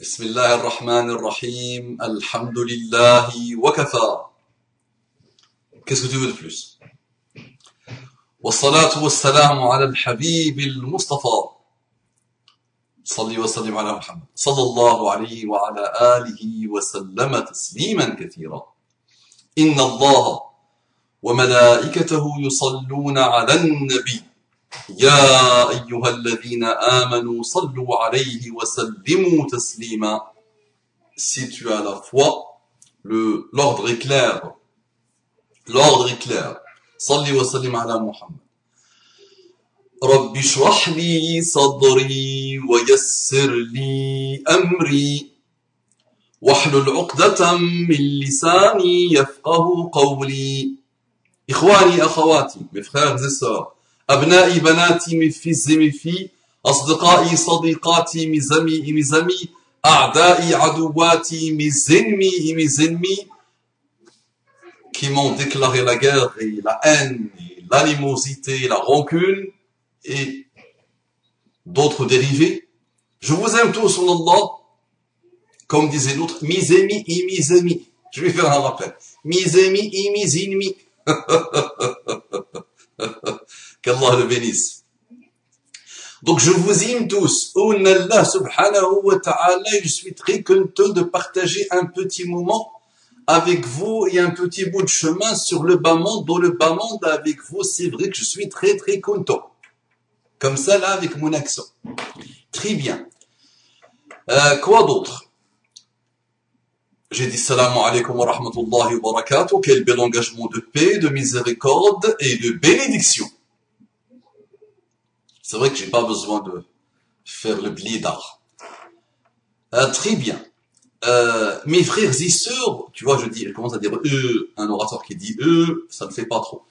بسم الله الرحمن الرحيم الحمد لله وكفى. Qu'est-ce que tu veux de plus? والصلاة والسلام على الحبيب المصطفى صلي وسلم على محمد صلى الله عليه وعلى آله وسلم تسليما كثيرا. إن الله وملائكته يصلون على النبي يا أيها الذين آمنوا صلوا عليه وسلموا تسليما. Si tu as la foi, l'ordre est clair. L'ordre est clair. صلي وسلم على محمد. رب اشرح لي صدري ويسر لي أمري واحلل عقدة من لساني يفقه قولي. إخواني أخواتي, mes frères et sœurs, أبنائي بناتي, mes fils et mes filles, أصدقائي صديقاتي, mes amis et mes amis, أعدائي عدواتي, mes ennemis et mes ennemis, qui m'ont déclaré la guerre et la haine, et l'animosité, la rancune et d'autres dérivés. Je vous aime tous en Allah, comme disait l'autre, mes amis et mes amis. Je vais faire un rappel. Mes amis et mes ennemis. Qu'Allah le bénisse. Donc je vous aime tous. Oh Allah subhanahu wa ta'ala, je suis très content de partager un petit moment avec vous et un petit bout de chemin sur le bas monde, dans le bas monde avec vous. C'est vrai que je suis très très content. Comme ça là avec mon accent. Très bien. Quoi d'autre? J'ai dit salam alaikum wa rahmatullahi wa barakatuh. Quel bel engagement de paix, de miséricorde et de bénédiction. C'est vrai que j'ai pas besoin de faire le blidar. Très bien. Mes frères et sœurs, tu vois, je commence à dire un orateur qui dit ça ne fait pas trop.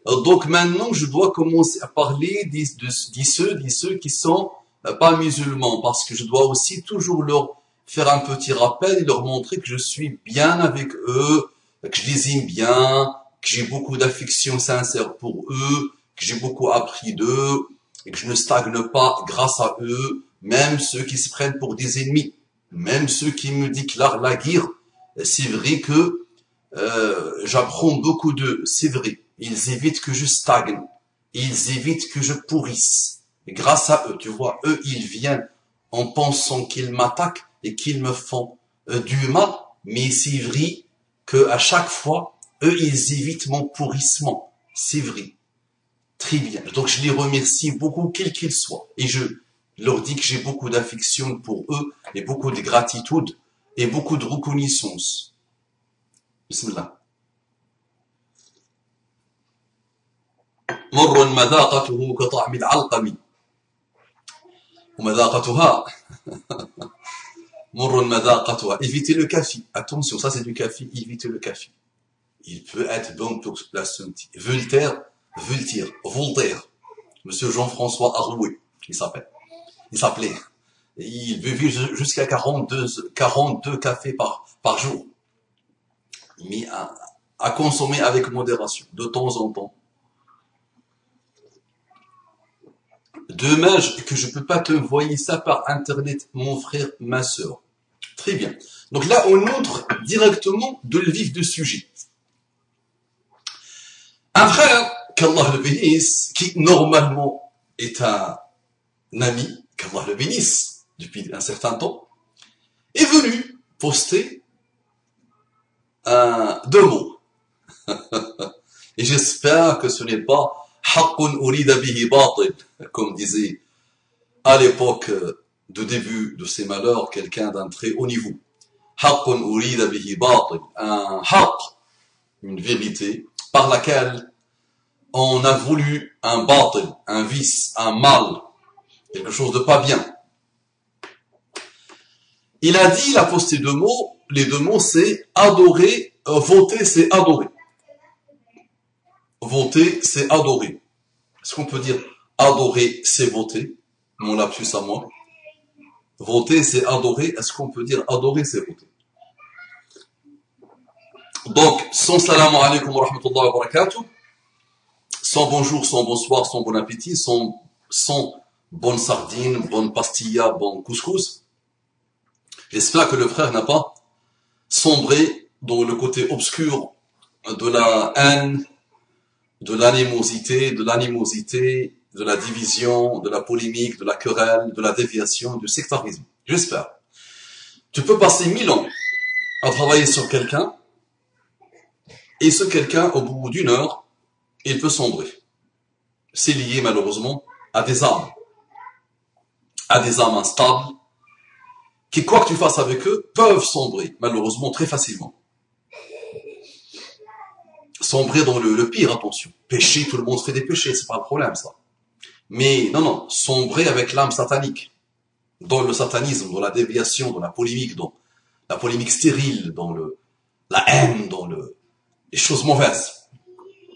Donc maintenant, je dois commencer à parler de ceux qui sont pas musulmans, parce que je dois aussi toujours leur faire un petit rappel et leur montrer que je suis bien avec eux, que je les aime bien, que j'ai beaucoup d'affection sincère pour eux, que j'ai beaucoup appris d'eux, et que je ne stagne pas grâce à eux, même ceux qui se prennent pour des ennemis, même ceux qui me déclarent la guerre. C'est vrai que j'apprends beaucoup d'eux, c'est vrai. Ils évitent que je stagne, ils évitent que je pourrisse. Et grâce à eux, tu vois, eux, ils viennent en pensant qu'ils m'attaquent et qu'ils me font du mal, mais c'est vrai que à chaque fois, eux, ils évitent mon pourrissement. C'est vrai. Très bien. Donc, je les remercie beaucoup, quels qu'ils soient. Et je leur dis que j'ai beaucoup d'affection pour eux, et beaucoup de gratitude, et beaucoup de reconnaissance. Bismillah. مر مذاقته كطعم العلقم ومذاقتها مر مذاقتها. Évitez le café. Attention, ça c'est du café. Évitez le café. Il peut être bon pour la santé. Voltaire. Monsieur Jean-François Arouet, il s'appelait. Il buvait jusqu'à 42 cafés par jour. Mais à consommer avec modération, de temps en temps. Dommage que je peux pas te envoyer ça par internet, mon frère, ma sœur. Très bien. Donc là, on entre directement dans le vif du sujet. Un frère, qu'Allah le bénisse, qui normalement est un ami, qu'Allah le bénisse, depuis un certain temps, est venu poster deux mots. Et j'espère que ce n'est pas haqqun urida bihi batil, comme disait à l'époque de début de ces malheurs quelqu'un d'un très haut niveau. Haqqun urida bihi batil, un haqq, une vérité par laquelle on a voulu un batil, un vice, un mal, quelque chose de pas bien. Il a dit, il a posté deux mots, les deux mots c'est adorer, voter c'est adorer. Voter c'est adorer. Est-ce qu'on peut dire adorer c'est voter? Mon lapsus à moi. Voter c'est adorer, est-ce qu'on peut dire adorer c'est voter? Donc, son salam alaikum wa rahmatullahi wa barakatuh, sans bonjour, sans bonsoir, sans bon appétit, sans bonne sardine, bonne pastilla, bon couscous. J'espère que le frère n'a pas sombré dans le côté obscur de la haine, de l'animosité, de la division, de la polémique, de la querelle, de la déviation, du sectarisme. J'espère. Tu peux passer 1000 ans à travailler sur quelqu'un, et ce quelqu'un, au bout d'une heure, il peut sombrer. C'est lié malheureusement à des âmes instables, qui, quoi que tu fasses avec eux, peuvent sombrer, malheureusement, très facilement. Sombrer dans le pire, attention. Pécher, tout le monde fait des péchés, c'est pas le problème, ça. Mais, non, sombrer avec l'âme satanique. Dans le satanisme, dans la déviation, dans la polémique stérile, dans la haine, dans les choses mauvaises.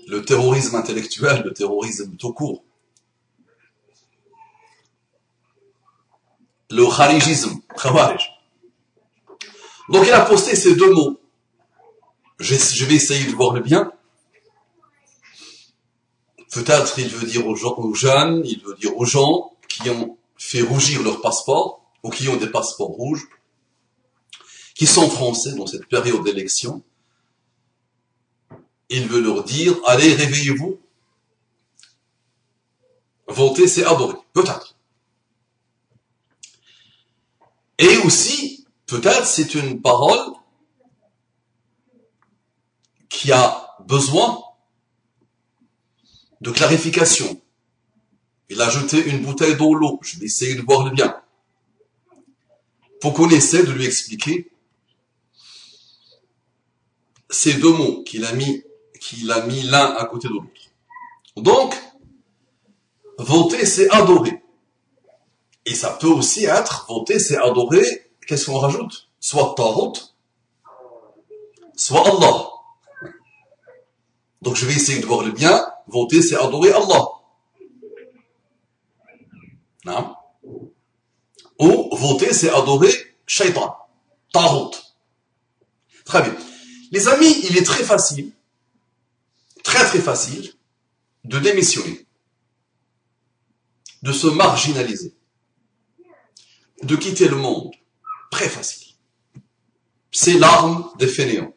Le terrorisme intellectuel, le terrorisme tout court. Le kharijisme, khawarij. Donc il a posté ces deux mots. Je vais essayer de voir le bien. Peut-être il veut dire aux jeunes, il veut dire aux gens qui ont fait rougir leur passeport, ou qui ont des passeports rouges, qui sont français dans cette période d'élection. Il veut leur dire, allez, réveillez-vous, voter, c'est adorer. Peut-être. Et aussi, peut-être c'est une parole qui a besoin de clarification. Il a jeté une bouteille dans l'eau. Je vais essayer de voir le bien. Pour qu'on essaie de lui expliquer ces deux mots qu'il a mis l'un à côté de l'autre. Donc, voter, c'est adorer. Et ça peut aussi être, voter, c'est adorer, qu'est-ce qu'on rajoute? Soit Tarot, soit Allah. Donc je vais essayer de voir le bien. Voter, c'est adorer Allah. Non? Ou voter, c'est adorer Shaitan, Tarot. Très bien. Les amis, il est très facile, très facile, de démissionner, de se marginaliser, de quitter le monde. Très facile. C'est l'arme des fainéants.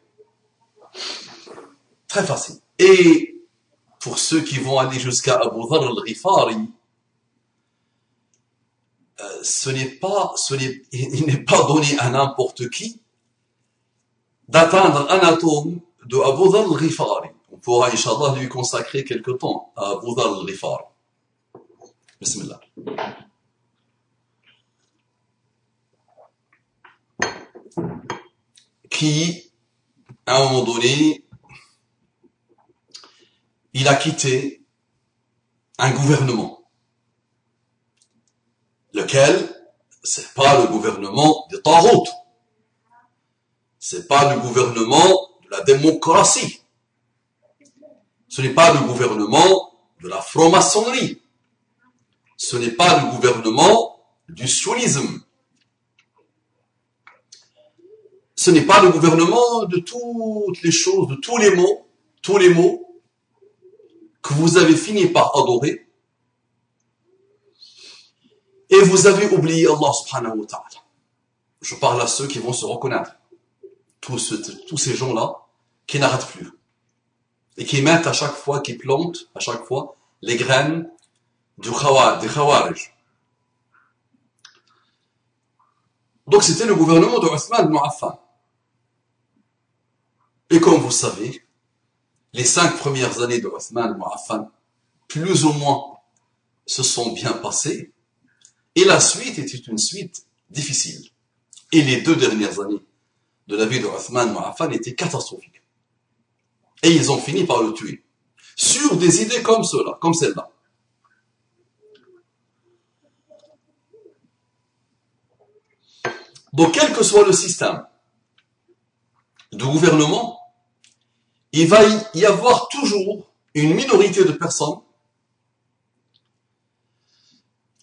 Très facile. Et pour ceux qui vont aller jusqu'à Abu Dharr al-Ghifari, il n'est pas donné à n'importe qui d'atteindre un atome de Abu Dharr al-Ghifari. On pourra, Inch'Allah, lui consacrer quelque temps à Abu Dharr al-Ghifari. Bismillah. Qui, à un moment donné, il a quitté un gouvernement, lequel, c'est pas le gouvernement des Tarot, c'est pas le gouvernement de la démocratie, ce n'est pas le gouvernement de la franc-maçonnerie, ce n'est pas le gouvernement du sionisme, ce n'est pas le gouvernement de toutes les choses, de tous les mots que vous avez fini par adorer, et vous avez oublié Allah subhanahu wa ta'ala. Je parle à ceux qui vont se reconnaître. Tous ces gens-là qui n'arrêtent plus. Et qui mettent à chaque fois, qui plantent à chaque fois les graines des Khawarij. Donc c'était le gouvernement de Uthman ibn Affan. Et comme vous savez, les 5 premières années de Uthman ibn Affan, plus ou moins, se sont bien passées. Et la suite était une suite difficile. Et les 2 dernières années de la vie de Uthman ibn Affan étaient catastrophiques. Et ils ont fini par le tuer. Sur des idées comme celle-là. Donc, quel que soit le système de gouvernement, il va y avoir toujours une minorité de personnes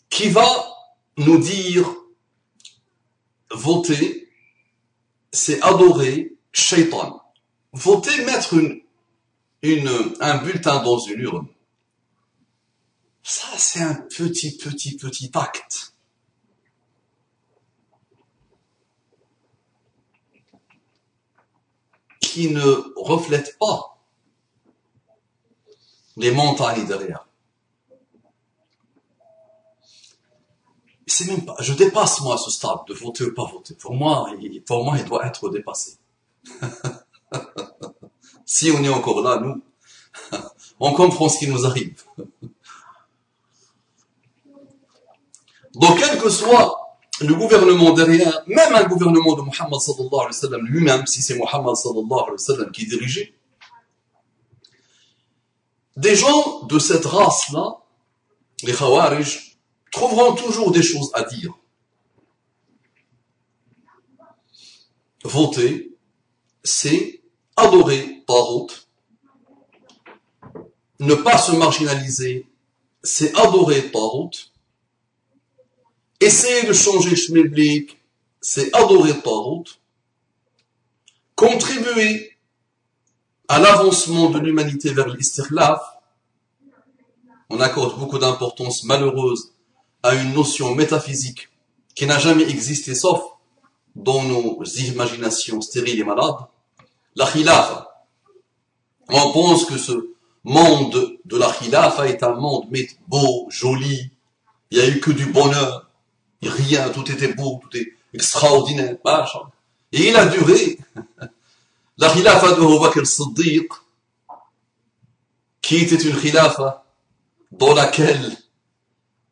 qui va nous dire voter, c'est adorer Shaitan. Voter, mettre un bulletin dans une urne, ça c'est un petit acte. qui ne reflète pas les montagnes derrière. C'est même pas, je dépasse moi ce stade de voter ou pas voter. Pour moi, il doit être dépassé. Si on est encore là, nous, on comprend ce qui nous arrive. Donc, quel que soit le gouvernement derrière, même un gouvernement de Muhammad sallallahu alayhi wa sallam lui-même, si c'est Muhammad sallallahu alayhi wa sallam qui dirigeait, des gens de cette race-là, les Khawarij, trouveront toujours des choses à dire. Voter, c'est adorer Tarout. Ne pas se marginaliser, c'est adorer Tarout. Essayer de changer Shmiblik, c'est adorer Tarout. Contribuer à l'avancement de l'humanité vers l'istirlaf. On accorde beaucoup d'importance malheureuse à une notion métaphysique qui n'a jamais existé sauf dans nos imaginations stériles et malades. La khilafa. On pense que ce monde de la khilafa est un monde beau, joli. Il n'y a eu que du bonheur. Rien, tout était beau, tout est extraordinaire. Et il a duré. La khilafa de Abu Bakr as-Siddiq, qui était une khilafa dans laquelle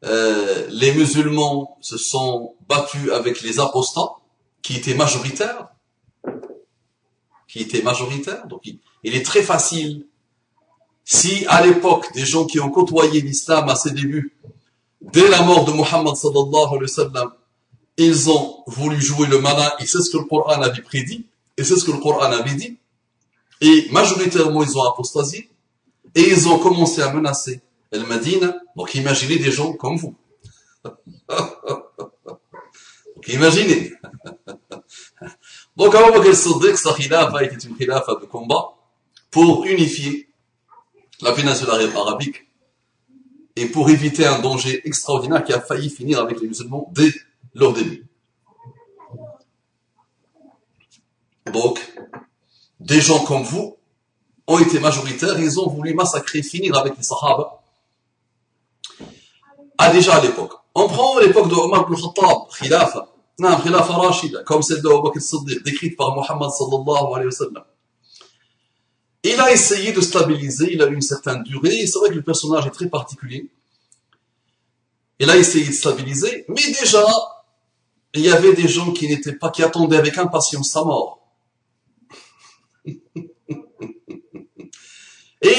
les musulmans se sont battus avec les apostats, qui étaient majoritaires. Donc il est très facile, si à l'époque des gens qui ont côtoyé l'islam à ses débuts, dès la mort de Muhammad sallallahu alayhi wa sallam, ils ont voulu jouer le malin, et c'est ce que le Coran avait prédit, et c'est ce que le Coran avait dit, et majoritairement ils ont apostasié, et ils ont commencé à menacer Al-Madina. Donc imaginez des gens comme vous. Donc imaginez. Donc Abu Bakr as-Siddiq, sa khilafa était une khilafa de combat pour unifier la péninsule arabique et pour éviter un danger extraordinaire qui a failli finir avec les musulmans dès leur début. Donc, des gens comme vous ont été majoritaires, ils ont voulu massacrer, finir avec les Sahaba. Déjà à l'époque. On prend l'époque de Omar ibn Khattab, khilafa rashida, comme celle de Abu Bakr as-Siddiq, décrite par Muhammad sallallahu alayhi wa sallam. Il a essayé de stabiliser, il a eu une certaine durée, et c'est vrai que le personnage est très particulier. Il a essayé de stabiliser, mais déjà, il y avait des gens qui attendaient avec impatience sa mort. Et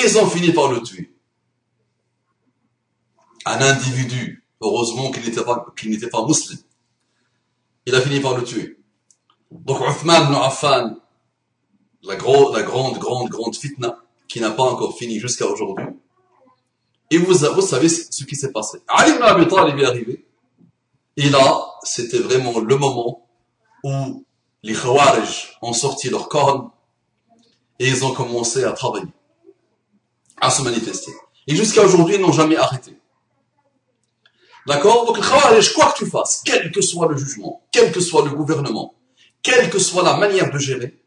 ils ont fini par le tuer. Un individu, heureusement qu'il n'était pas musulman, il a fini par le tuer. Donc Uthman ibn Affan, la grande fitna, qui n'a pas encore fini jusqu'à aujourd'hui. Et vous savez ce qui s'est passé. Ali ibn Abi Talib est arrivé, et là, c'était vraiment le moment où les Khawarij ont sorti leur corne, et ils ont commencé à travailler, à se manifester. Et jusqu'à aujourd'hui, ils n'ont jamais arrêté. D'accord? Donc, le Khawarij, quoi que tu fasses, quel que soit le jugement, quel que soit le gouvernement, quelle que soit la manière de gérer,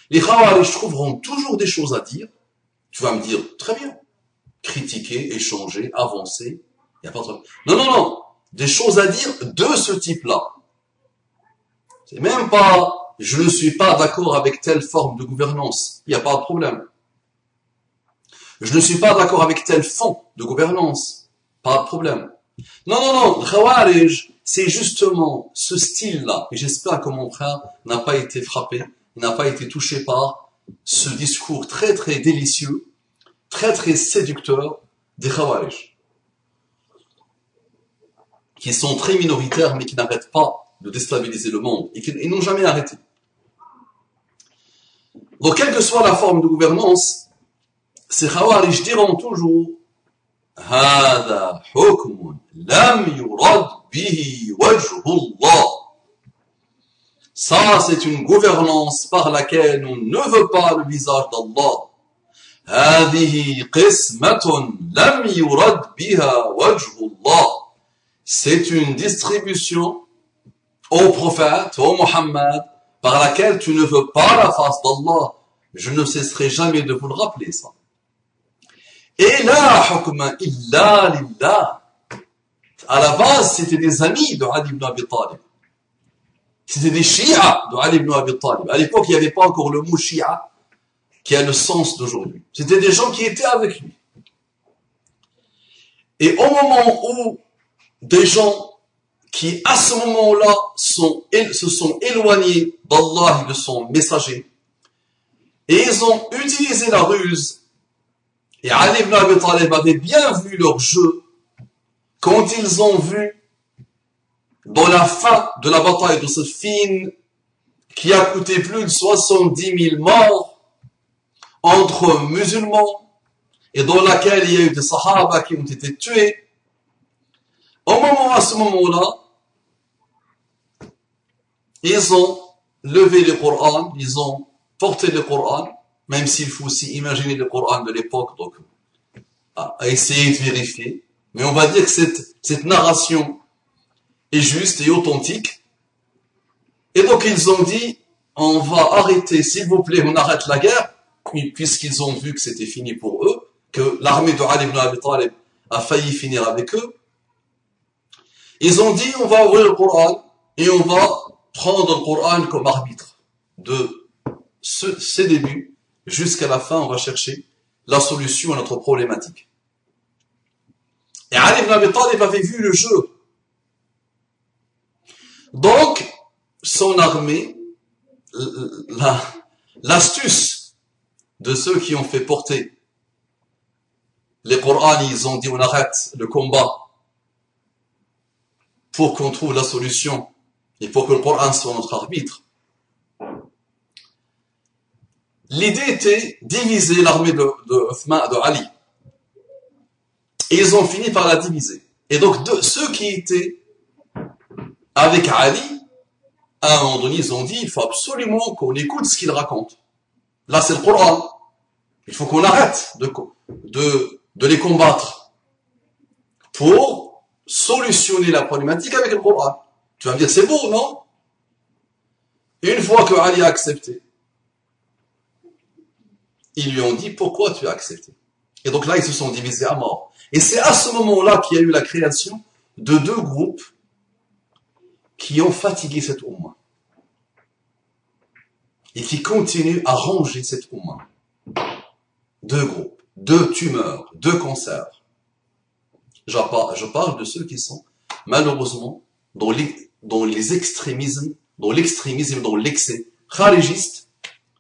les Khawarij trouveront toujours des choses à dire. Tu vas me dire, très bien, critiquer, échanger, avancer, il n'y a pas de problème. Non, des choses à dire de ce type-là. C'est même pas, je ne suis pas d'accord avec telle forme de gouvernance, il n'y a pas de problème. Je ne suis pas d'accord avec tel fond de gouvernance, pas de problème. Non, le Khawarij, c'est justement ce style-là. Et j'espère que mon frère n'a pas été frappé, n'a pas été touché par ce discours très très délicieux, très très séducteur des Khawarij, qui sont très minoritaires mais qui n'arrêtent pas de déstabiliser le monde et qui n'ont jamais arrêté. Donc, quelle que soit la forme de gouvernance, ces Khawarij diront toujours هذا حكم لم يرد به وجه الله. Ça, c'est une gouvernance par laquelle on ne veut pas le visage d'Allah. هذه قسمة لم يرد بها وجه الله. C'est une distribution au prophète, au Muhammad, par laquelle tu ne veux pas la face d'Allah. Je ne cesserai jamais de vous le rappeler, ça. Et la hukma illa lillah. À la base, c'était des amis de Ali ibn Abi Talib. C'était des chiites de Ali ibn Abi Talib. À l'époque, il n'y avait pas encore le mot chiite qui a le sens d'aujourd'hui. C'était des gens qui étaient avec lui. Et au moment où des gens qui, à ce moment-là, se sont éloignés d'Allah et de son messager, et ils ont utilisé la ruse, et Ali ibn Abi Talib avait bien vu leur jeu, quand ils ont vu, dans la fin de la bataille de Siffin, qui a coûté plus de 70 000 morts, entre musulmans, et dans laquelle il y a eu des sahaba qui ont été tués, à ce moment-là, ils ont levé le Coran, ils ont porté le Coran, même s'il faut aussi imaginer le Coran de l'époque, donc à essayer de vérifier. Mais on va dire que cette narration est juste et authentique. Et donc ils ont dit, on va arrêter, s'il vous plaît, on arrête la guerre, puisqu'ils ont vu que c'était fini pour eux, que l'armée de Ali ibn Abi Talib a failli finir avec eux. Ils ont dit, on va ouvrir le Coran et on va prendre le Coran comme arbitre de ces débuts jusqu'à la fin. On va chercher la solution à notre problématique. Et Ali ibn Abi Talib avait vu le jeu. Donc, son armée, l'astuce de ceux qui ont fait porter les Corans, ils ont dit on arrête le combat pour qu'on trouve la solution et pour que le Coran soit notre arbitre. L'idée était diviser l'armée de Ali. Et ils ont fini par la diviser. Et donc, ceux qui étaient avec Ali, à un moment donné, ils ont dit, il faut absolument qu'on écoute ce qu'il raconte. Là, c'est le Coran. Il faut qu'on arrête de les combattre pour solutionner la problématique avec le Coran. Tu vas me dire, c'est beau, non? Une fois que Ali a accepté, ils lui ont dit, pourquoi tu as accepté? Et donc là, ils se sont divisés à mort. Et c'est à ce moment-là qu'il y a eu la création de deux groupes qui ont fatigué cette Oumma. Et qui continuent à ranger cette Oumma. Deux groupes, deux tumeurs, deux cancers. Je parle de ceux qui sont, malheureusement, dans les extrémismes, dans l'excès kharijiste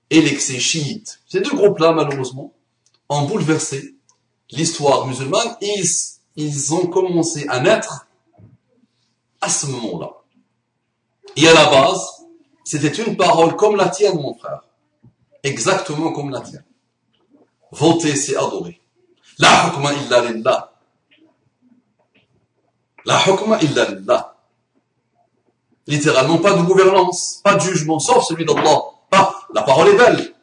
et l'excès chiite. Ces deux groupes-là, malheureusement, ont bouleversé l'histoire musulmane et ils ont commencé à naître à ce moment-là. Et à la base, c'était une parole comme la tienne, mon frère. Exactement comme la tienne. Voter, c'est adorer. La hukma illa lillah. La hukma illa lillah. Littéralement, pas de gouvernance, pas de jugement, sauf celui d'Allah. La parole est belle.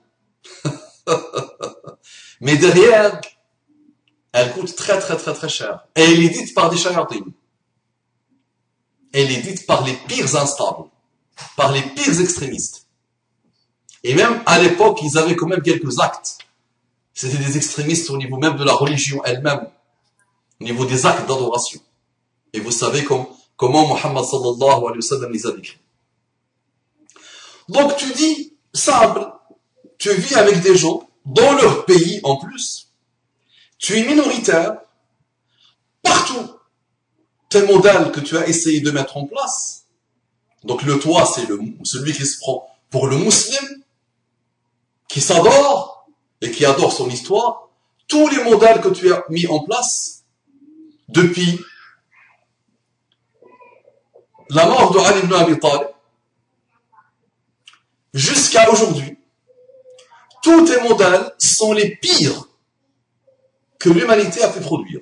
Mais derrière, elle coûte très très très très cher. Et elle est dite par des shayatines. Elle est dite par les pires instables, par les pires extrémistes. Et même à l'époque, ils avaient quand même quelques actes. C'était des extrémistes au niveau même de la religion elle-même, au niveau des actes d'adoration. Et vous savez comment Muhammad sallallahu alayhi wa sallam les a décrits. Donc tu dis, simple, tu vis avec des gens, dans leur pays en plus, tu es minoritaire, partout, tes modèles que tu as essayé de mettre en place, donc le toi c'est celui qui se prend pour le musulman, qui s'adore et qui adore son histoire, tous les modèles que tu as mis en place, depuis la mort de Ali ibn Abi Talib, jusqu'à aujourd'hui, tous tes modèles sont les pires que l'humanité a pu produire.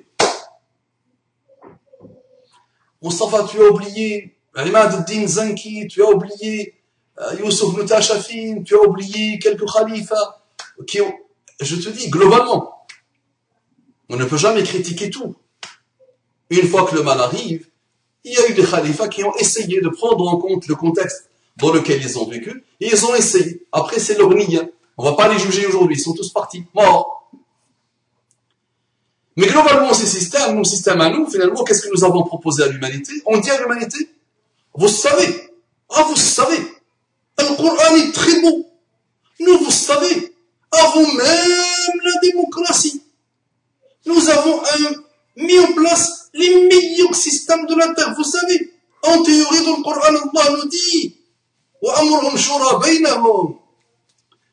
Mustafa, tu as oublié Imad al-Din Zanki, tu as oublié Youssef Mutashafin, tu as oublié quelques khalifas qui ont... Je te dis, globalement, on ne peut jamais critiquer tout. Une fois que le mal arrive, il y a eu des khalifas qui ont essayé de prendre en compte le contexte dans lequel ils ont vécu, et ils ont essayé. Après, c'est leur niya. On va pas les juger aujourd'hui, ils sont tous partis, morts. Mais globalement, ces systèmes, nos systèmes à nous, finalement, qu'est-ce que nous avons proposé à l'humanité? On dit à l'humanité, vous savez, vous savez, le Coran est très beau. Nous, vous savez, avant même la démocratie, nous avons mis en place les meilleurs systèmes de la terre. Vous savez, en théorie, dans le Coran, Allah nous dit, وَأَمْرُهُمْ شُورَى بَيْنَهُمْ.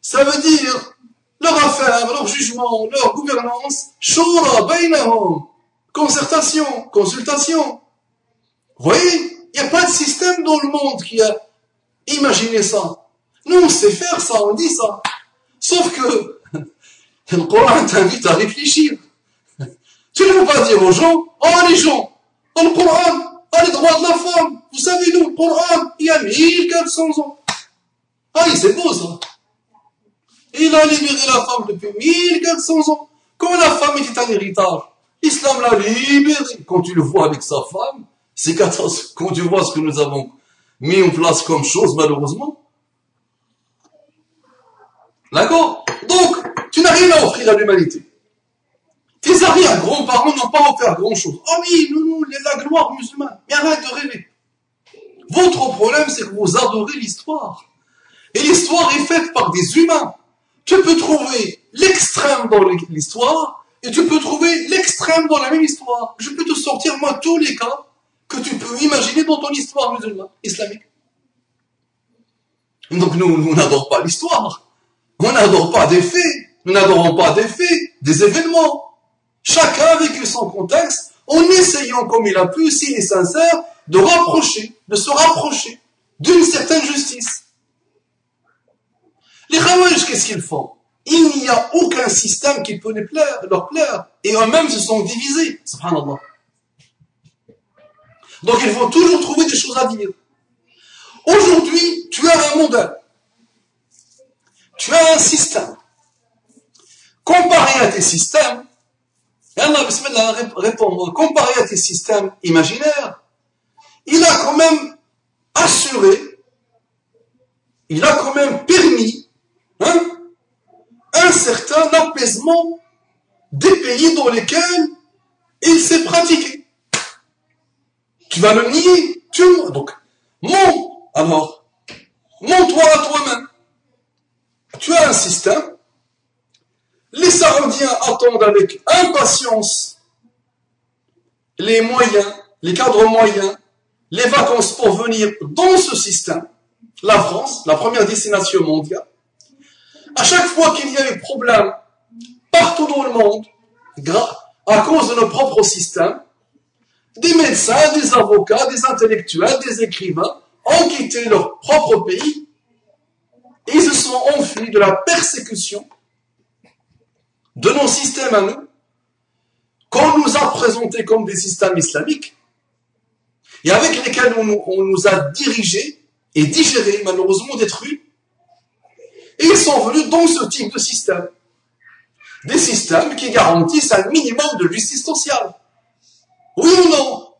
Ça veut dire, leur affaire, leur jugement, leur gouvernance, shura baynahum, concertation, consultation. Vous voyez, il n'y a pas de système dans le monde qui a imaginé ça. Nous, on sait faire ça, on dit ça. Sauf que le Coran t'invite à réfléchir. Tu ne peux pas dire aux gens, les gens, dans le Coran, les droits de la femme, vous savez, nous, le Coran, il y a 1400 ans. C'est beau ça. Il a libéré la femme depuis 1400 ans. Quand la femme était un héritage, l'islam l'a libéré. Quand tu le vois avec sa femme, c'est catastrophique. Quand tu vois ce que nous avons mis en place comme chose, malheureusement. D'accord? Donc, tu n'as rien à offrir à l'humanité. Tes arrière-grands-parents n'ont pas offert grand-chose. Oui, nous, la gloire musulmane. Mais arrête de rêver. Votre problème, c'est que vous adorez l'histoire. Et l'histoire est faite par des humains. Tu peux trouver l'extrême dans l'histoire et tu peux trouver l'extrême dans la même histoire. Je peux te sortir, moi, tous les cas que tu peux imaginer dans ton histoire musulmane, islamique. Donc nous n'adorons pas l'histoire. On n'adore pas des faits. Nous n'adorons pas des faits, des événements. Chacun a vécu son contexte en essayant, comme il a pu, s'il est sincère, de se rapprocher d'une certaine justice. Les Khawarij, qu'est-ce qu'ils font? Il n'y a aucun système qui peut leur plaire. Et eux-mêmes se sont divisés. Subhanallah. Donc ils vont toujours trouver des choses à dire. Aujourd'hui, tu as un modèle. Tu as un système. Comparé à tes systèmes, et Allah, bismillah, réponds-moi, comparé à tes systèmes imaginaires, il a quand même assuré, il a quand même permis, un certain apaisement des pays dans lesquels il s'est pratiqué. Tu vas le nier, donc, montre-toi à toi-même. Tu as un système, les Saoudiens attendent avec impatience les moyens, les cadres moyens, les vacances pour venir dans ce système. La France, la première destination mondiale. À chaque fois qu'il y a des problèmes partout dans le monde, à cause de nos propres systèmes, des médecins, des avocats, des intellectuels, des écrivains ont quitté leur propre pays et ils se sont enfuis de la persécution de nos systèmes à nous, qu'on nous a présentés comme des systèmes islamiques et avec lesquels on nous a dirigés et digérés, malheureusement détruits. Et ils sont venus dans ce type de système. Des systèmes qui garantissent un minimum de justice sociale. Oui ou non?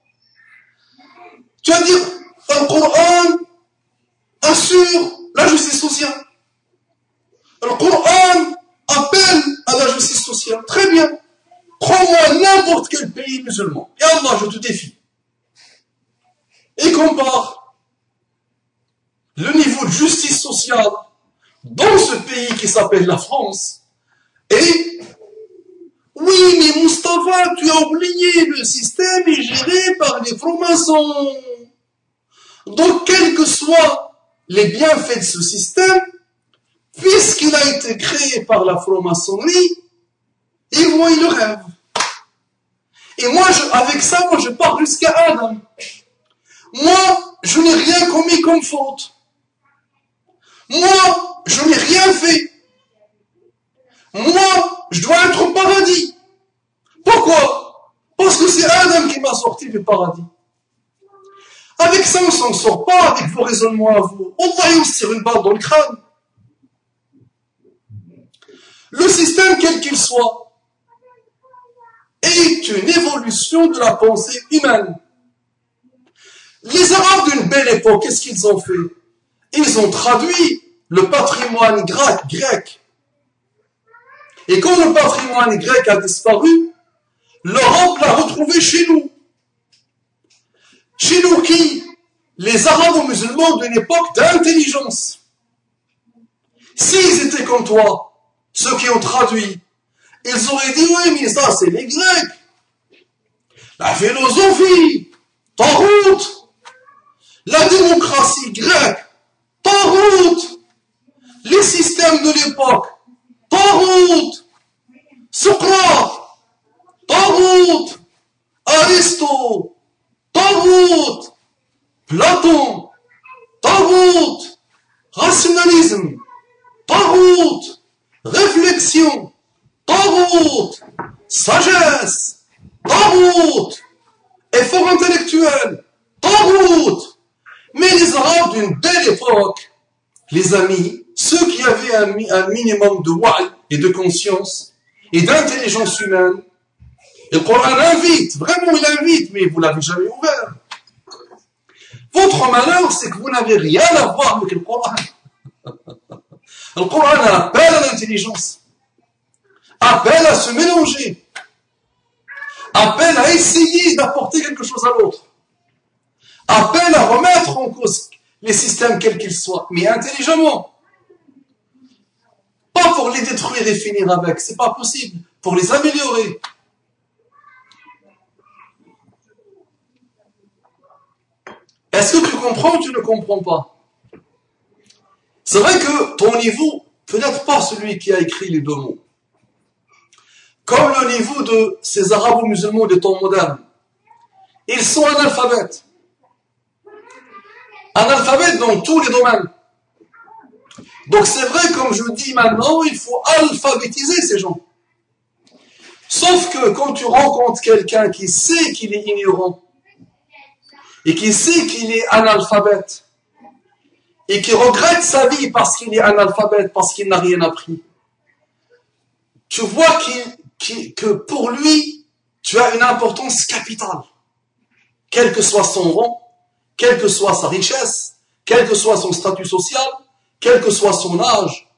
Tu vas dire, le Coran assure la justice sociale. Le Coran appelle à la justice sociale. Très bien. Prends-moi n'importe quel pays musulman. Et Allah, je te défie. Et compare le niveau de justice sociale dans ce pays qui s'appelle la France. Et, oui, mais Mustafa, tu as oublié, le système est géré par les francs-maçons. Donc, quels que soient les bienfaits de ce système, puisqu'il a été créé par la franc-maçonnerie, ils voient le rêve. Et moi, avec ça, je pars jusqu'à Adam. Moi, je n'ai rien commis comme faute. Moi, je n'ai rien fait. Moi, je dois être au paradis. Pourquoi? Parce que c'est Adam qui m'a sorti du paradis. Avec ça, on ne s'en sort pas avec vos raisonnements à vous. On se tire une balle dans le crâne. Le système, quel qu'il soit, est une évolution de la pensée humaine. Les Arabes d'une belle époque, qu'est-ce qu'ils ont fait? Ils ont traduit le patrimoine grec Et quand le patrimoine grec a disparu, l'Europe l'a retrouvé chez nous. Chez nous qui? Les arabo-musulmans d'une époque d'intelligence. S'ils étaient comme toi, ceux qui ont traduit, ils auraient dit, oui, mais ça, c'est les Grecs. La philosophie, Tarout. La démocratie grecque, Tarout. Les systèmes de l'époque, Tarout. Socrate, Tarout. Aristote, Tarout. Platon, Tarout. Rationalisme, Tarout. Réflexion, Tarout. Sagesse, Tarout. Effort intellectuel, Tarout. Mais les Arabes d'une belle époque, les amis, ceux qui avaient un minimum de wa'i et de conscience et d'intelligence humaine, le Coran invite, vraiment il invite, mais vous l'avez jamais ouvert. Votre malheur, c'est que vous n'avez rien à voir avec le Coran. Le Coran appelle à l'intelligence, appelle à se mélanger, appelle à essayer d'apporter quelque chose à l'autre, appelle à remettre en cause les systèmes quels qu'ils soient, mais intelligemment. Pas pour les détruire et finir avec, c'est pas possible, pour les améliorer. Est-ce que tu comprends ou tu ne comprends pas? C'est vrai que ton niveau, peut-être pas celui qui a écrit les deux mots, comme le niveau de ces arabo-musulmans des temps modernes, ils sont analphabètes. Analphabètes dans tous les domaines. Donc c'est vrai, comme je dis maintenant, il faut alphabétiser ces gens. Sauf que quand tu rencontres quelqu'un qui sait qu'il est ignorant, et qui sait qu'il est analphabète, et qui regrette sa vie parce qu'il est analphabète, parce qu'il n'a rien appris, tu vois que pour lui, tu as une importance capitale. Quel que soit son rang, quelle que soit sa richesse, quel que soit son statut social, quel que soit son âge,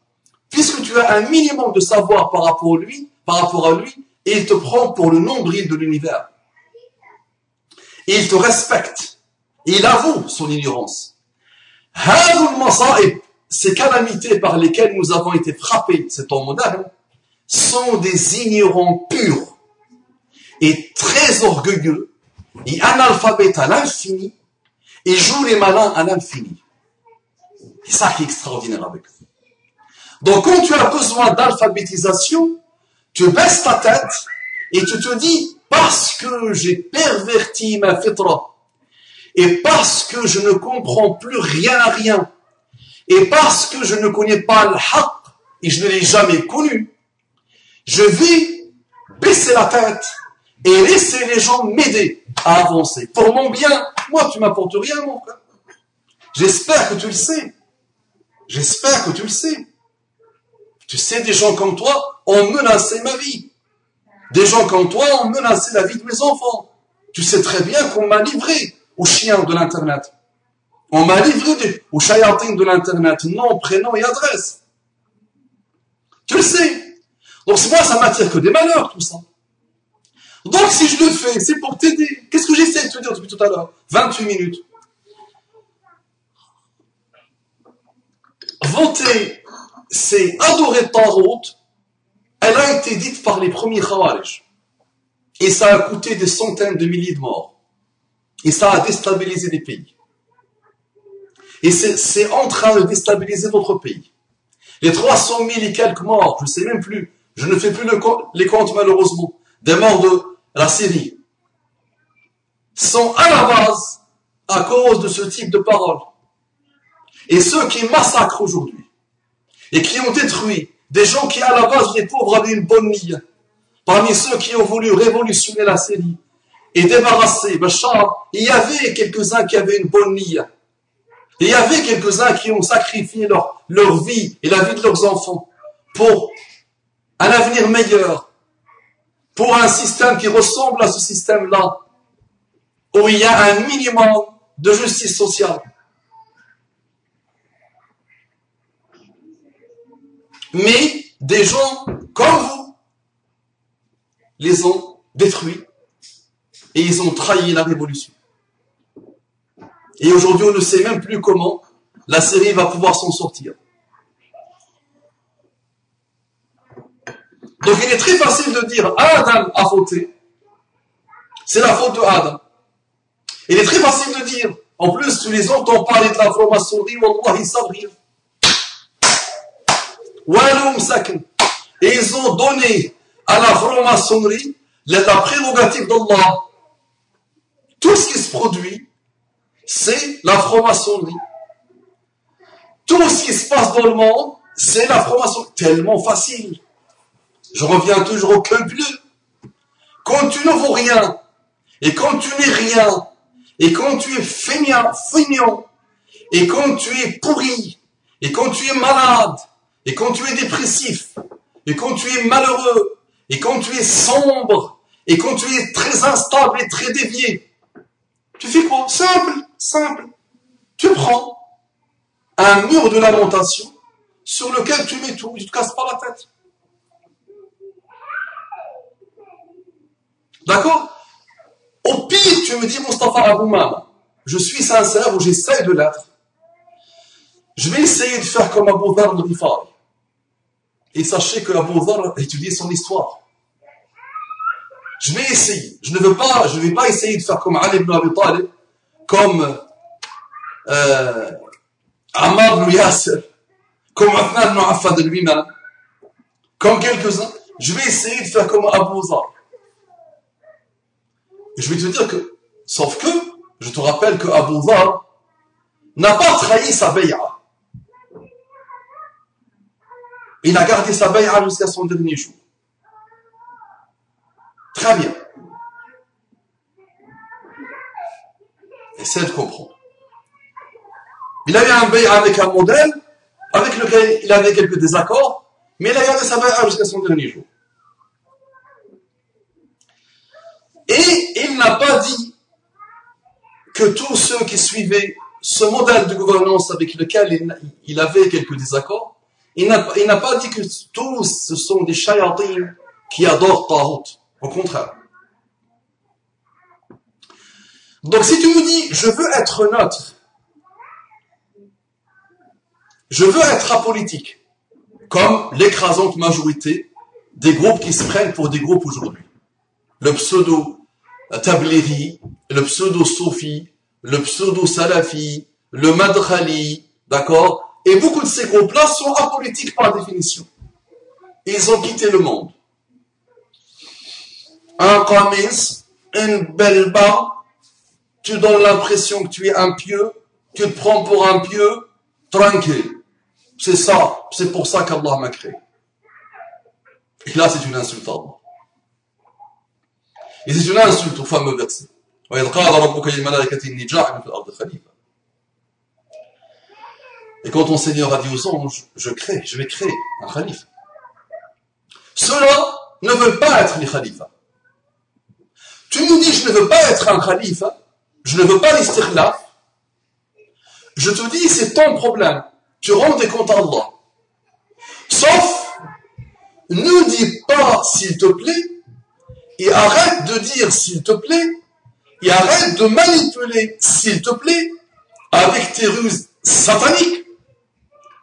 puisque tu as un minimum de savoir par rapport à lui, et il te prend pour le nombril de l'univers. Et il te respecte. Et il avoue son ignorance. Ces calamités par lesquelles nous avons été frappés, ces temps modernes, sont des ignorants purs et très orgueilleux et analphabètes à l'infini et jouent les malins à l'infini. C'est ça qui est extraordinaire avec eux. Donc quand tu as besoin d'alphabétisation, tu baisses ta tête et tu te dis, parce que j'ai perverti ma fitra, et parce que je ne comprends plus rien à rien, et parce que je ne connais pas le haqq, et je ne l'ai jamais connu, je vais baisser la tête et laisser les gens m'aider à avancer. Pour mon bien, moi tu m'apportes rien, mon frère. J'espère que tu le sais. J'espère que tu le sais. Tu sais, des gens comme toi ont menacé ma vie. Des gens comme toi ont menacé la vie de mes enfants. Tu sais très bien qu'on m'a livré aux chiens de l'Internet. On m'a livré aux chayatines de l'Internet, nom, prénom et adresse. Tu le sais. Donc moi, ça m'attire que des malheurs, tout ça. Donc si je le fais, c'est pour t'aider. Qu'est-ce que j'essaie de te dire depuis tout à l'heure? 28 minutes. Voter, c'est adorer Tarout. Elle a été dite par les premiers Khawarij. Et ça a coûté des centaines de milliers de morts. Et ça a déstabilisé des pays. Et c'est en train de déstabiliser notre pays. Les 300 000 et quelques morts, je ne sais même plus, je ne fais plus les comptes malheureusement, des morts de la Syrie, sont à la base à cause de ce type de paroles. Et ceux qui massacrent aujourd'hui, et qui ont détruit des gens qui à la base, les pauvres, avaient une bonne niya, parmi ceux qui ont voulu révolutionner la Syrie et débarrasser Bachar, il y avait quelques-uns qui avaient une bonne niya. Il y avait quelques-uns qui ont sacrifié leur vie et la vie de leurs enfants pour un avenir meilleur, pour un système qui ressemble à ce système-là, où il y a un minimum de justice sociale. Mais des gens comme vous les ont détruits et ils ont trahi la révolution. Et aujourd'hui, on ne sait même plus comment la Syrie va pouvoir s'en sortir. Donc il est très facile de dire Adam a fauté. C'est la faute de Adam. Il est très facile de dire, en plus tu les entends parler de la franc-maçonnerie, Wallah, ils savent rire. Et ils ont donné à la franc-maçonnerie la prérogative d'Allah. Tout ce qui se produit, c'est la franc-maçonnerie. Tout ce qui se passe dans le monde, c'est la franc-maçonnerie. Tellement facile. Je reviens toujours au cœur bleu. Quand tu ne vaux rien, et quand tu n'es rien, et quand tu es feignant, et quand tu es pourri, et quand tu es malade, et quand tu es dépressif, et quand tu es malheureux, et quand tu es sombre, et quand tu es très instable et très dévié, tu fais quoi? Simple. Tu prends un mur de lamentation sur lequel tu mets tout, tu ne te casses pas la tête. D'accord? Au pire, tu me dis, Mustafa Aboumama, je suis sincère ou j'essaie de l'être. Je vais essayer de faire comme Abu Dharr al-Ghifari. Et sachez que Abu Dharr a étudié son histoire. Je vais essayer. Je ne vais pas essayer de faire comme Ali ibn Abi Talib, comme Ammar ibn Yasser, comme Uthman ibn Affan lui-même, comme quelques-uns. Je vais essayer de faire comme Abu Dharr. Je vais te dire que, sauf que, je te rappelle que Abu Dharr n'a pas trahi sa bay'a. Il a gardé sa bay'a jusqu'à son dernier jour. Très bien. Essaie de comprendre. Il avait un bay'a avec un modèle, avec lequel il avait quelques désaccords, mais il a gardé sa bay'a jusqu'à son dernier jour. Et il n'a pas dit que tous ceux qui suivaient ce modèle de gouvernance avec lequel il avait quelques désaccords, il n'a pas dit que tous ce sont des shayatines qui adorent Tahout. Au contraire. Donc si tu me dis, je veux être neutre, je veux être apolitique, comme l'écrasante majorité des groupes qui se prennent pour des groupes aujourd'hui. Le pseudo-Tablighi, le pseudo-Soufi, le pseudo-Salafi, le Madkhali, d'accord? Et beaucoup de ces groupes-là sont apolitiques par définition. Ils ont quitté le monde. Un qamis, une belle barbe, tu donnes l'impression que tu es impieux, tu te prends pour un pieux, tranquille. C'est ça, c'est pour ça qu'Allah m'a créé. Et là, c'est une insulte à Allah. Et c'est une insulte au fameux verset. Et quand ton Seigneur a dit aux anges, je vais créer un khalife. Cela ne veut pas être les khalifas. Tu me dis, je ne veux pas être un khalifa, je ne veux pas l'istirlaf. Je te dis, c'est ton problème. Tu rends des comptes à Allah. Sauf, ne dis pas, s'il te plaît, et arrête de dire, s'il te plaît, et arrête de manipuler, s'il te plaît, avec tes ruses sataniques,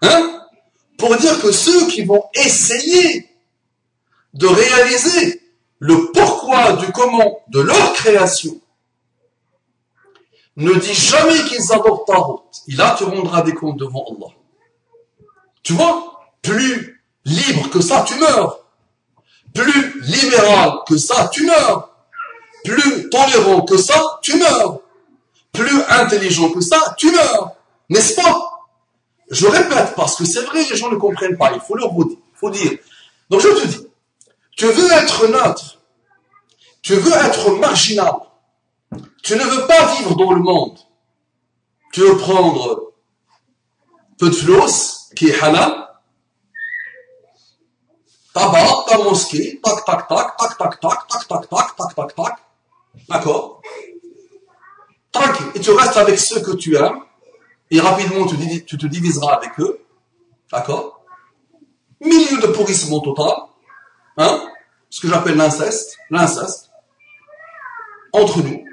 hein, pour dire que ceux qui vont essayer de réaliser le pourquoi du comment de leur création, ne dis jamais qu'ils adorent Tahout. Et là, tu rendras des comptes devant Allah. Tu vois, plus libre que ça, tu meurs. Plus libéral que ça, tu meurs. Plus tolérant que ça, tu meurs. Plus intelligent que ça, tu meurs. N'est-ce pas? Je répète, parce que c'est vrai, les gens ne comprennent pas. Il faut leur dire. Il faut dire. Donc je te dis, tu veux être neutre. Tu veux être marginal. Tu ne veux pas vivre dans le monde. Tu veux prendre peu de flous, qui est halal, tabac, ta mosquée, tac, tac, tac, tac, tac, tac, tac, tac, tac, tac, tac, tac, d'accord? Tranquille. Et tu restes avec ceux que tu aimes, et rapidement tu te diviseras avec eux, d'accord? 1 continue de pourrissement total, hein, ce que j'appelle l'inceste, entre nous,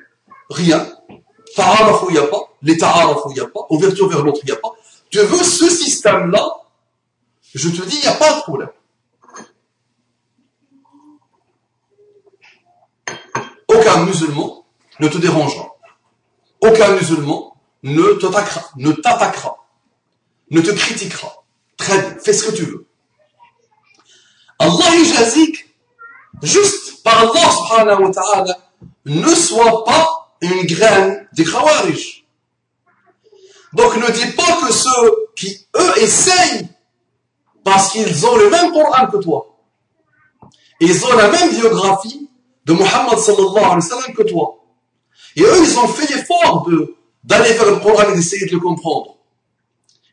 rien, ta'araf où il n'y a pas, les ta'araf où il n'y a pas, ouverture vers l'autre il n'y a pas. Tu veux ce système-là, je te dis, il n'y a pas de problème. Aucun musulman ne te dérangera. Aucun musulman ne t'attaquera, ne te critiquera. Très bien, fais ce que tu veux. Allah yujazik, juste par Allah subhanahu wa ta'ala, ne sois pas une graine des Khawarij. Donc ne dis pas que ceux qui, eux, essayent, parce qu'ils ont le même Coran que toi, ils ont la même biographie de Muhammad sallallahu alayhi wa sallam que toi. Et eux, ils ont fait l'effort d'aller vers le Coran et d'essayer de le comprendre.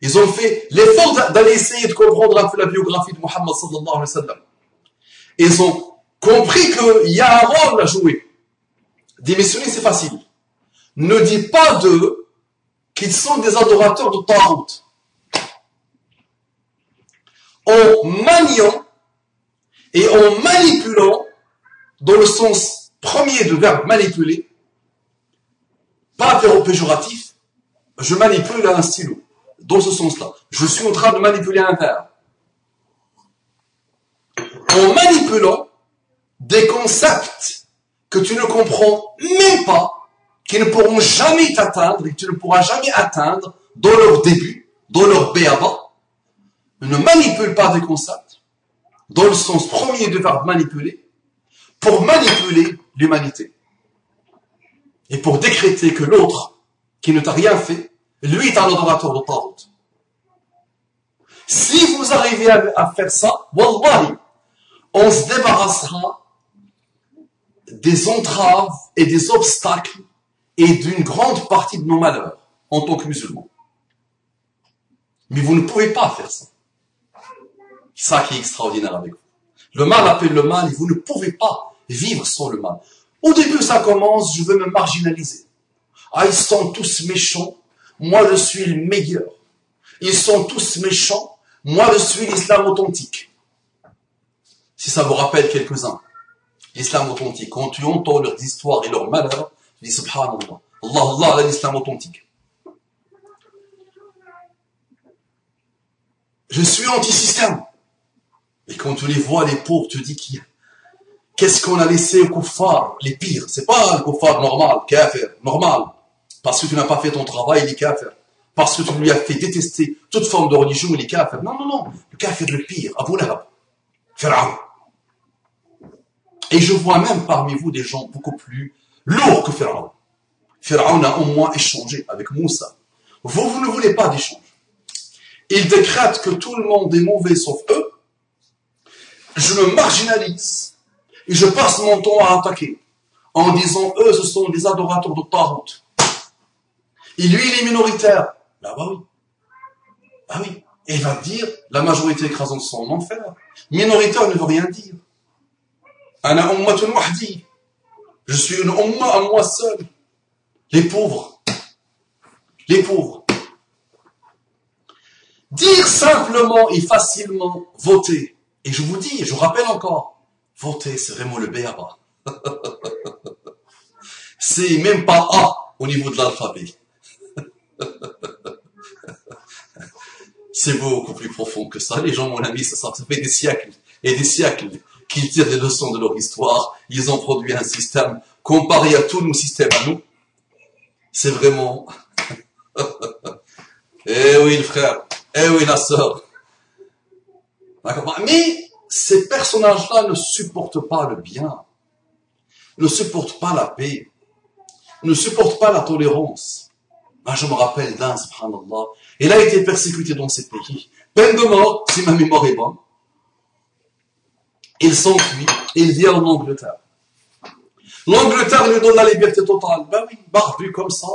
Ils ont fait l'effort d'aller essayer de comprendre un peu la biographie de Muhammad sallallahu alayhi wa sallam. Ils ont compris qu'il y a un rôle à jouer. Démissionner, c'est facile. Ne dis pas d'eux qu'ils sont des adorateurs de Tarout. En maniant et en manipulant, dans le sens premier du verbe manipuler, pas verbe péjoratif, je manipule un stylo. Dans ce sens-là. Je suis en train de manipuler un verbe. En manipulant des concepts que tu ne comprends même pas, qui ne pourront jamais t'atteindre et que tu ne pourras jamais atteindre dans leur début, dans leur béaba, ne manipule pas des concepts, dans le sens premier du verbe manipuler, pour manipuler l'humanité. Et pour décréter que l'autre, qui ne t'a rien fait, lui est un adorateur de Tarout. Si vous arrivez à faire ça, wallahi, on se débarrassera des entraves et des obstacles et d'une grande partie de nos malheurs en tant que musulmans. Mais vous ne pouvez pas faire ça. C'est ça qui est extraordinaire avec vous. Le mal appelle le mal et vous ne pouvez pas vivre sans le mal. Au début, ça commence, je veux me marginaliser. Ah, ils sont tous méchants. Moi, je suis le meilleur. Ils sont tous méchants. Moi, je suis l'islam authentique. Si ça vous rappelle quelques-uns, l'islam authentique, quand tu entends leurs histoires et leurs malheurs, tu dis subhanallah, Allah, l'islam authentique. Je suis anti-système. Et quand tu les vois, les pauvres, tu dis qu'est-ce qu'on a laissé aux kuffars, les pires. C'est pas le kuffar normal, kafir, normal. Parce que tu n'as pas fait ton travail, il est kafir. Parce que tu lui as fait détester toute forme de religion, il est kafir. Non, non, non. Le kafir le pire, Abu Lahab, Pharaon. Et je vois même parmi vous des gens beaucoup plus lourds que Pharaon. Pharaon a au moins échangé avec Moussa. Vous ne voulez pas d'échange. Il décrète que tout le monde est mauvais sauf eux. Je me marginalise et je passe mon temps à attaquer en disant eux ce sont des adorateurs de Tarout. Et lui il est minoritaire. Là bah oui. Ah oui. Et il va dire la majorité écrasante sont en enfer. Minoritaire ne veut rien dire. Ana ummatun wahdi. Je suis une umma à moi seul. Les pauvres. Les pauvres. Dire simplement et facilement voter. Et je vous dis, je vous rappelle encore, voter, c'est vraiment le béaba. C'est même pas A au niveau de l'alphabet. C'est beaucoup plus profond que ça. Les gens, mon ami, ça fait des siècles et des siècles qu'ils tirent des leçons de leur histoire. Ils ont produit un système comparé à tous nos systèmes à nous. C'est vraiment... Eh oui, le frère. Eh oui, la sœur. D'accord. Mais ces personnages-là ne supportent pas le bien, ne supportent pas la paix, ne supportent pas la tolérance. Ben, je me rappelle d'un, subhanallah, il a été persécuté dans ces pays. Peine de mort, si ma mémoire est bonne. Il s'enfuit et il vient en Angleterre. L'Angleterre lui donne la liberté totale. Ben oui, barbu comme ça,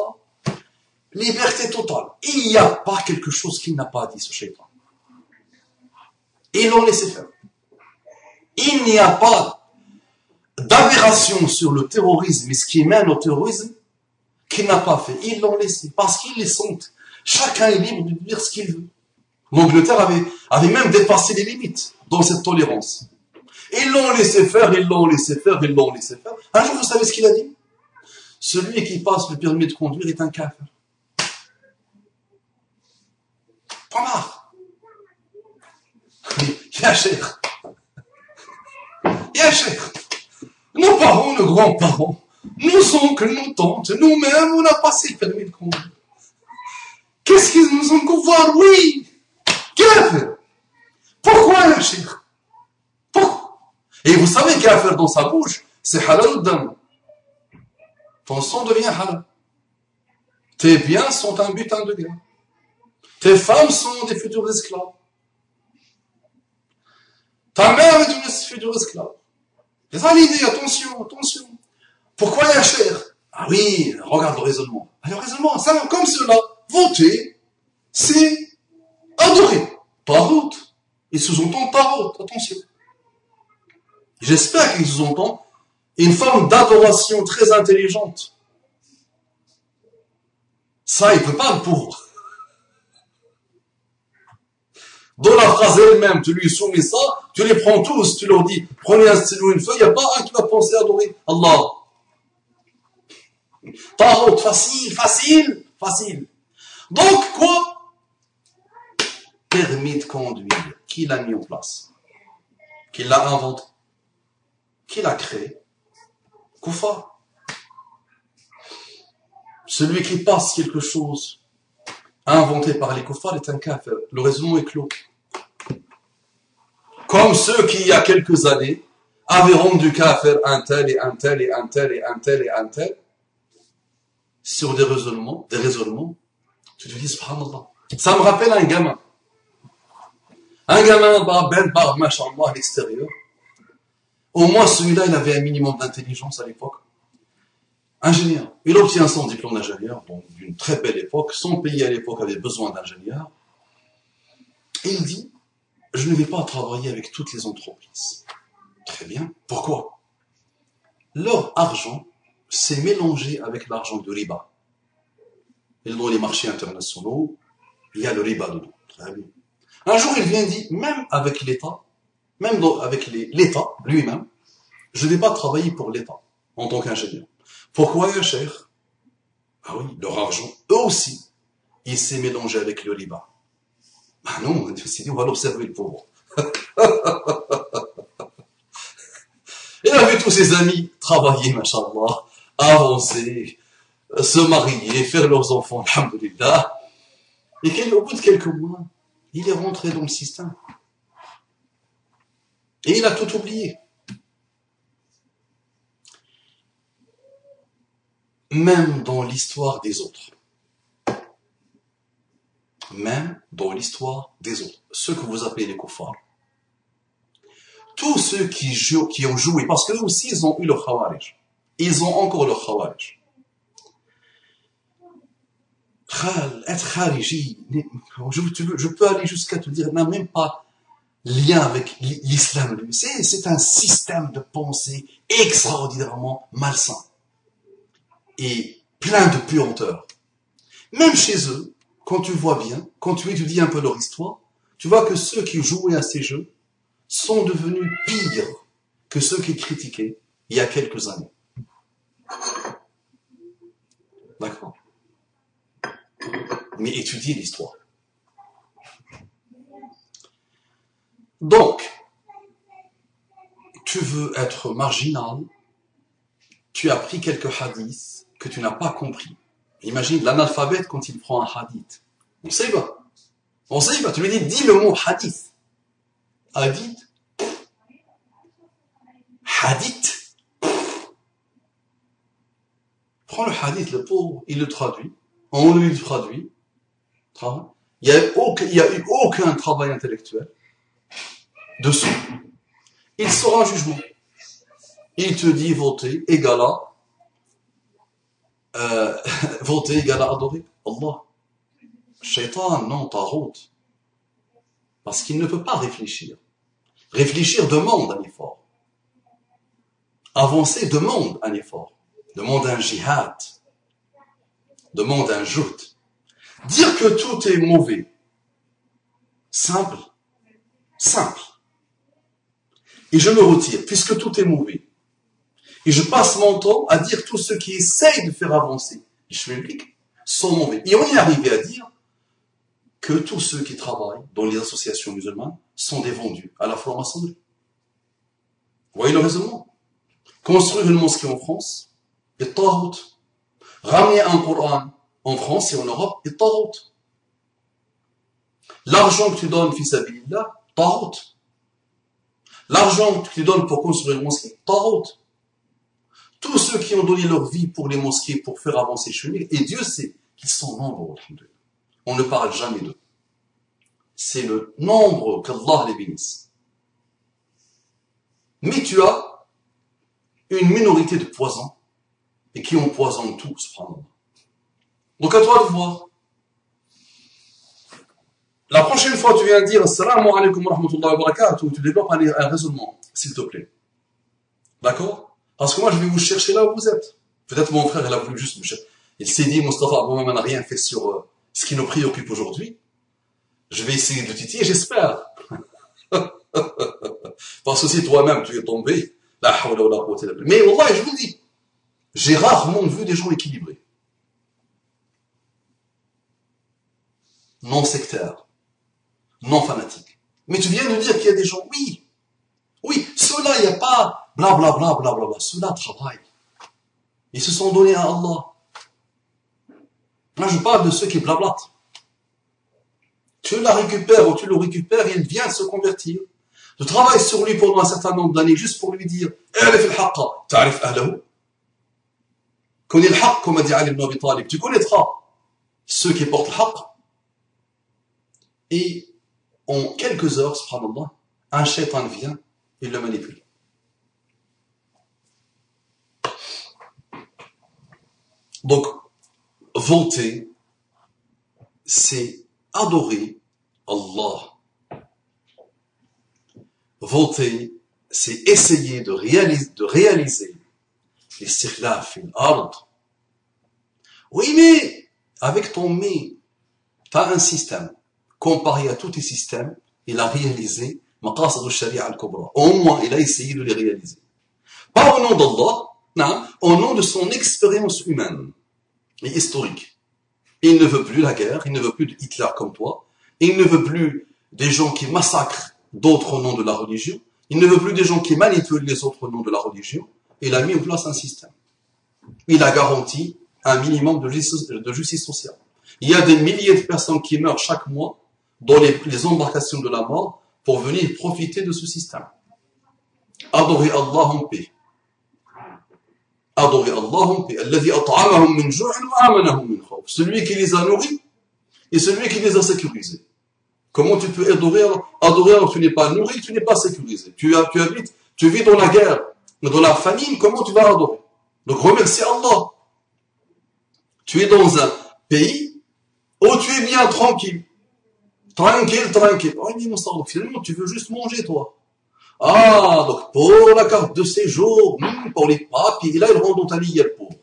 liberté totale. Il n'y a pas quelque chose qu'il n'a pas dit, ce shaitan. Ils l'ont laissé faire. Il n'y a pas d'aberration sur le terrorisme et ce qui mène au terrorisme qu'il n'a pas fait. Ils l'ont laissé parce qu'ils les sentent. Chacun est libre de dire ce qu'il veut. L'Angleterre avait même dépassé les limites dans cette tolérance. Ils l'ont laissé faire, ils l'ont laissé faire, ils l'ont laissé faire. Un jour, vous savez ce qu'il a dit? Celui qui passe le permis de conduire est un kafir. Pas marre. Ya cher. Ya cher. Nos parents, nos grands-parents, nos oncles, nos tantes, nous-mêmes, on a passé le permis de conduire. Qu'est-ce qu'ils nous ont qu'on voir? Oui. Kafir. Pourquoi, ya cher? Pourquoi? Et vous savez kafir dans sa bouche, c'est halal ou dam. Ton sang devient halal. Tes biens sont un butin de guerre. Tes femmes sont des futurs esclaves. Ta mère est une future esclave. C'est ça l'idée, attention, attention. Pourquoi il y a cher? Ah oui, regarde le raisonnement. Ah, le raisonnement, ça, comme cela, voter, c'est adorer. Tarot. Il sous-entend tarot, attention. J'espère qu'il sous-entend une forme d'adoration très intelligente. Ça, il ne peut pas le pauvre. Dans la phrase elle-même, tu lui soumets ça, tu les prends tous, tu leur dis, prenez un stylo, une feuille, il n'y a pas un qui va penser à adorer Allah. Tarot, facile, facile, facile. Donc, quoi? Permis de conduire. Qui l'a mis en place? Qui l'a inventé? Qui l'a créé? Koufa. Celui qui passe quelque chose inventé par les koufars est un kafir. Le raisonnement est clos. Comme ceux qui, il y a quelques années, avaient rendu kafir un tel et un tel et un tel et un tel et un tel, sur des raisonnements, tu te dis, subhanallah. Ça me rappelle un gamin. Un gamin, machallah, à l'extérieur. Au moins, celui-là, il avait un minimum d'intelligence à l'époque. Ingénieur. Il obtient son diplôme d'ingénieur, donc d'une très belle époque. Son pays à l'époque avait besoin d'ingénieurs. Et il dit, je ne vais pas travailler avec toutes les entreprises. Très bien. Pourquoi? Leur argent s'est mélangé avec l'argent de riba. Et dans les marchés internationaux, il y a le riba dedans. Très bien. Un jour, il vient dire, même avec l'État, même avec l'État lui-même, je ne vais pas travailler pour l'État en tant qu'ingénieur. Pourquoi, ya cher? Ah oui, leur argent, eux aussi, il s'est mélangé avec le riba. Ah non, on s'est dit, on va l'observer le pauvre. Il a vu tous ses amis travailler, machallah, avancer, se marier, faire leurs enfants, alhamdoulilah. Et au bout de quelques mois, il est rentré dans le système. Et il a tout oublié. Même dans l'histoire des autres. Même dans l'histoire des autres. Ceux que vous appelez les koufars. Tous ceux qui ont joué, parce qu'eux aussi, ils ont eu leur khawarij. Ils ont encore leur khawarij. Être khariji, je peux aller jusqu'à te dire, n'a même pas lien avec l'islam. C'est un système de pensée extraordinairement malsain. Et plein de puanteurs. Même chez eux, quand tu vois bien, quand tu étudies un peu leur histoire, tu vois que ceux qui jouaient à ces jeux sont devenus pires que ceux qui critiquaient il y a quelques années. D'accord? Mais étudiez l'histoire. Donc, tu veux être marginal, tu as pris quelques hadiths que tu n'as pas compris. Imagine l'analphabète quand il prend un hadith. On sait pas. On sait pas. Tu lui dis le mot hadith. Hadith. Hadith. Prends le hadith, le pauvre, il le traduit. On lui traduit. Il n'y a eu aucun travail intellectuel dessous. Il sera un jugement. Il te dit voter égale à voter égale à adorer Allah. Shaitan, non, tarot. Parce qu'il ne peut pas réfléchir. Réfléchir demande un effort. Avancer demande un effort. Demande un jihad. Demande un jout. Dire que tout est mauvais Simple. Simple. Et je me retire, puisque tout est mauvais. Et je passe mon temps à dire tous ceux qui essayent de faire avancer les chemins bibliques sont mauvais. Et on est arrivé à dire que tous ceux qui travaillent dans les associations musulmanes sont des vendus à la franc-maçonnerie. Vous voyez le raisonnement? Construire une mosquée en France est tarout. Ramener un Coran en France et en Europe est tarout. L'argent que tu donnes, fils sabilillah, tarout. L'argent que tu donnes pour construire une mosquée, tarout. Tous ceux qui ont donné leur vie pour les mosquées, pour faire avancer chez lui, et Dieu sait qu'ils sont nombreux. On ne parle jamais d'eux. C'est le nombre qu'Allah les bénisse. Mais tu as une minorité de poisons et qui empoisonnent tout, subhanallah. Donc à toi de voir. La prochaine fois, tu viens dire Assalamu alaikum wa rahmatullahi wa barakatuh, tu développes un raisonnement, s'il te plaît. D'accord? Parce que moi, je vais vous chercher là où vous êtes. Peut-être mon frère, il a voulu juste me chercher. Il s'est dit, Mustafa Abouham n'a rien fait sur ce qui nous préoccupe aujourd'hui. Je vais essayer de titiller, j'espère. Parce que si toi-même, tu es tombé, la hawla wa la quwwata illa billah. Mais wallah, je vous le dis, j'ai rarement vu des gens équilibrés. Non sectaires. Non fanatiques. Mais tu viens de dire qu'il y a des gens, oui. Oui, ceux-là, il n'y a pas blablabla, blablabla. Ceux-là travaillent. Ils se sont donnés à Allah. Là, je parle de ceux qui blablatent. Tu la récupères ou tu le récupères, il vient se convertir. Tu travailles sur lui pendant un certain nombre d'années juste pour lui dire connais le haqq, comme a dit Ali ibn Abi Talib. Tu connaîtras ceux qui portent le haqq. Et en quelques heures, subhanallah, un shaitan vient et le manipule. Donc, voter, c'est adorer Allah. Voter, c'est essayer de réaliser l'istiklaf fil ard. Oui, mais, avec ton mais, tu as un système. Comparé à tous tes systèmes, il a réalisé maqasid al-sharia al-kubra. Au moins, il a essayé de les réaliser. Pas au nom d'Allah, non, au nom de son expérience humaine et historique. Il ne veut plus la guerre, il ne veut plus de Hitler comme toi, il ne veut plus des gens qui massacrent d'autres au nom de la religion, il ne veut plus des gens qui manipulent les autres au nom de la religion. Il a mis en place un système. Il a garanti un minimum de justice sociale. Il y a des milliers de personnes qui meurent chaque mois dans les embarcations de la mort pour venir profiter de ce système. Adorer Allah en paix. Adorer Allah en paix. Celui qui les a nourris et celui qui les a sécurisés. Comment tu peux adorer alors que tu n'es pas nourri, tu n'es pas sécurisé. Tu vis dans la guerre, dans la famine, comment tu vas adorer? Donc remercie Allah. Tu es dans un pays où tu es bien tranquille. Tranquille. Oh, mais mon finalement, tu veux juste manger, toi. Ah, donc pour la carte de séjour, pour les papiers, et là, il rentre dans ta ligne, le pauvre.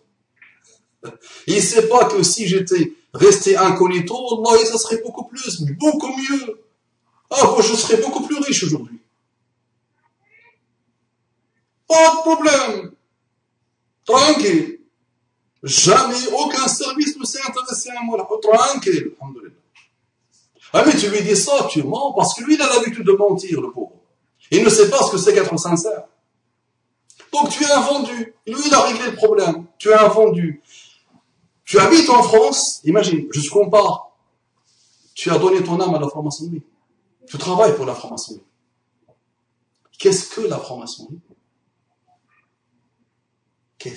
Il ne sait pas que si j'étais resté incognito, Allah, ça serait beaucoup mieux. Ah, moi, je serais beaucoup plus riche aujourd'hui. Pas de problème. Tranquille. Jamais aucun service ne s'est intéressé à moi. Tranquille. Alhamdulillah. Ah, mais tu lui dis ça, tu mens, parce que lui, il a l'habitude de mentir, le pauvre. Il ne sait pas ce que c'est qu'être sincère. Donc, tu es un vendu. Lui, il a réglé le problème. Tu es un vendu. Tu habites en France, imagine, je te compare. Tu as donné ton âme à la franc-maçonnerie. Tu travailles pour la franc-maçonnerie. Qu'est-ce que la franc-maçonnerie?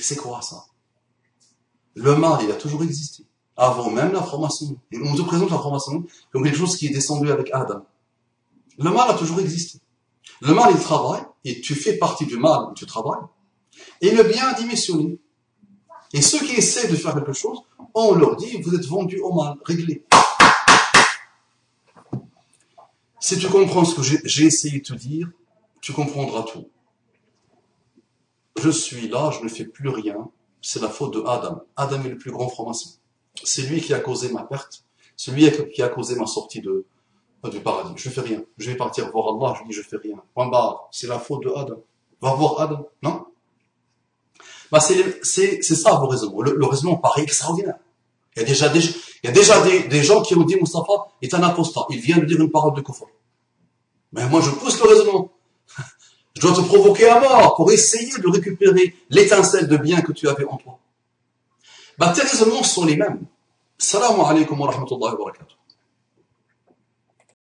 C'est quoi ça? Le mal, il a toujours existé. Avant même la franc-maçonnerie. Et on te présente la franc-maçonnerie comme quelque chose qui est descendu avec Adam. Le mal a toujours existé. Le mal, il travaille, et tu fais partie du mal où tu travailles. Et le bien a démissionné. Et ceux qui essaient de faire quelque chose, on leur dit, vous êtes vendus au mal, réglé. Si tu comprends ce que j'ai essayé de te dire, tu comprendras tout. Je suis là, je ne fais plus rien. C'est la faute de Adam. Adam est le plus grand franc-maçon. C'est lui qui a causé ma perte. C'est lui qui a causé ma sortie du paradis. Je fais rien. Je vais partir voir Allah, je dis je fais rien. Point barre. C'est la faute de Adam. Va voir Adam. Non? Bah, c'est ça vos raisonnements. Le raisonnement paraît extraordinaire. Il y a déjà des gens qui ont dit Mustafa est un apostat. Il vient de dire une parole de kufr. Mais moi, je pousse le raisonnement. Je dois te provoquer à mort pour essayer de récupérer l'étincelle de bien que tu avais en toi. Bah, tes raisonnements sont les mêmes. Salam alaikum wa rahmatullahi wa barakatuh.